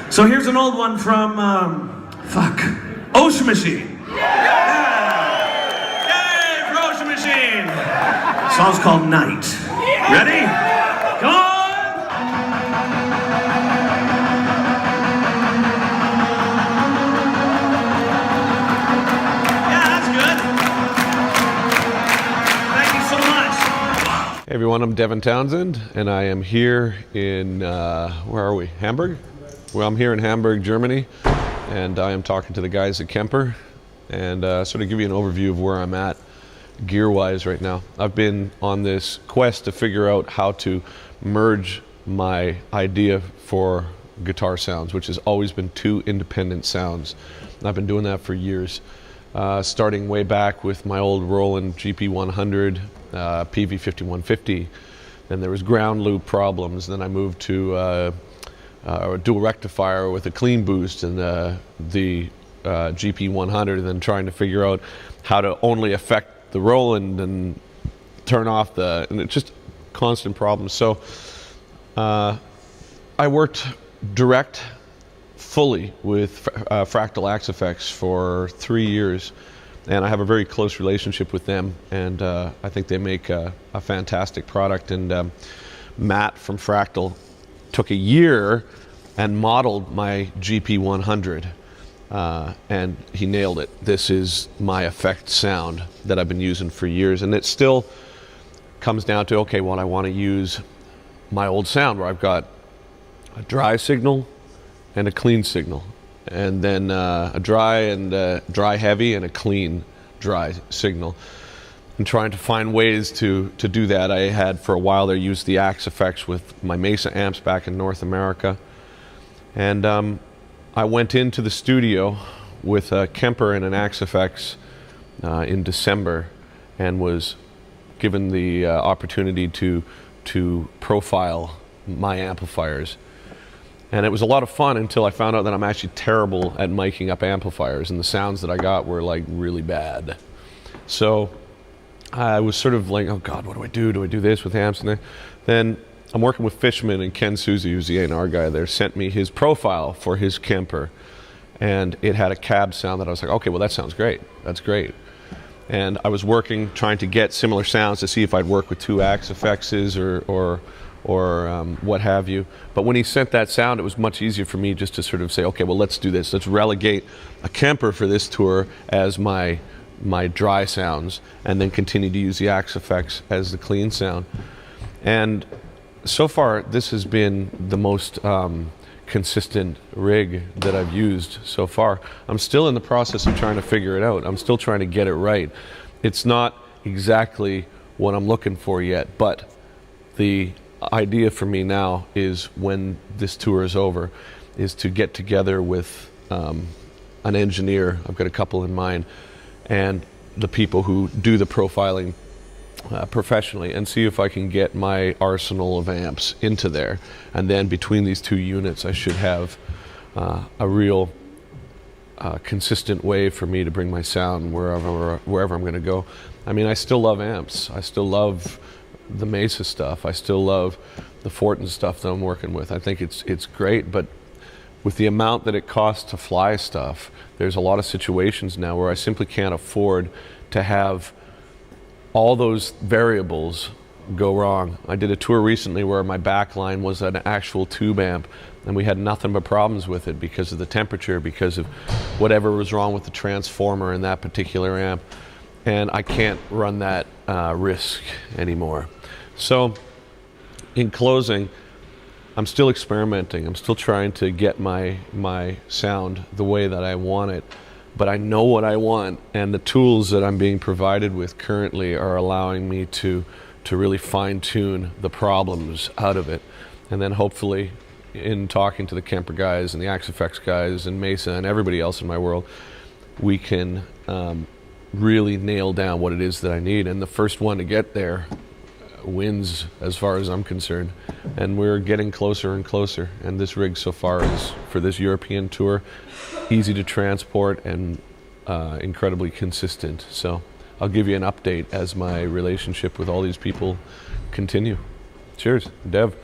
So here's an old one from, Ocean Machine. Yeah! Yay for Ocean Machine! The song's called Night. Ready? Come on! Hey everyone, I'm Devin Townsend, and I am here in, where are we? Hamburg? Well, I'm here in Hamburg, Germany, and I am talking to the guys at Kemper, and sort of give you an overview of where I'm at gear-wise right now. I've been on this quest to figure out how to merge my idea for guitar sounds, which has always been two independent sounds. And I've been doing that for years. Starting way back with my old Roland GP100, PV5150. Then there was ground loop problems. Then I moved to a dual rectifier with a clean boost and the GP100, and then trying to figure out how to only affect the Roland and turn off and it's just constant problems. So I worked direct fully with Fractal Axe Effects for 3 years, and I have a very close relationship with them, and I think they make a fantastic product. And Matt from Fractal took a year and modeled my GP100, and he nailed it. This is my effect sound that I've been using for years, and it still comes down to, okay, well, I want to use my old sound where I've got a dry signal and a clean signal, and then a dry and dry heavy and a clean dry signal. And trying to find ways to do that. I had for a while there used the Axe Effects with my Mesa amps back in North America, and I went into the studio with a Kemper and an Axe Effects in December, and was given the opportunity to profile my amplifiers. And it was a lot of fun until I found out that I'm actually terrible at miking up amplifiers, and the sounds that I got were like really bad. So I was sort of like, oh God, what do I do? Do I do this with amps? And then I'm working with Fishman, and Ken Suzy, who's the A&R guy there, sent me his profile for his Kemper, and it had a cab sound that I was like, okay, well that sounds great. That's great. And I was working, trying to get similar sounds to see if I'd work with two Axe Effects or what have you. But when he sent that sound, it was much easier for me just to sort of say, okay, well, let's do this. Let's relegate a Kemper for this tour as my dry sounds, and then continue to use the Axe Effects as the clean sound. And so far, this has been the most consistent rig that I've used so far. I'm still in the process of trying to figure it out. I'm still trying to get it right. It's not exactly what I'm looking for yet, but the idea for me now is, when this tour is over, is to get together with an engineer. I've got a couple in mind, and the people who do the profiling professionally, and see if I can get my arsenal of amps into there. And then between these two units, I should have a real consistent way for me to bring my sound wherever I'm going to go. I mean, I still love amps. I still love the Mesa stuff. I still love the Fortin stuff that I'm working with. I think it's great, but with the amount that it costs to fly stuff, there's a lot of situations now where I simply can't afford to have all those variables go wrong. I did a tour recently where my backline was an actual tube amp, and we had nothing but problems with it because of the temperature, because of whatever was wrong with the transformer in that particular amp, and I can't run that risk anymore. So in closing, I'm still experimenting. I'm still trying to get my sound the way that I want it, but I know what I want, and the tools that I'm being provided with currently are allowing me to really fine-tune the problems out of it. And then hopefully, in talking to the Kemper guys and the Axe Effects guys and Mesa and everybody else in my world, we can really nail down what it is that I need. And the first one to get there wins, as far as I'm concerned. And we're getting closer and closer. And this rig so far is, for this European tour, easy to transport and incredibly consistent. So I'll give you an update as my relationship with all these people continue. Cheers, Dev.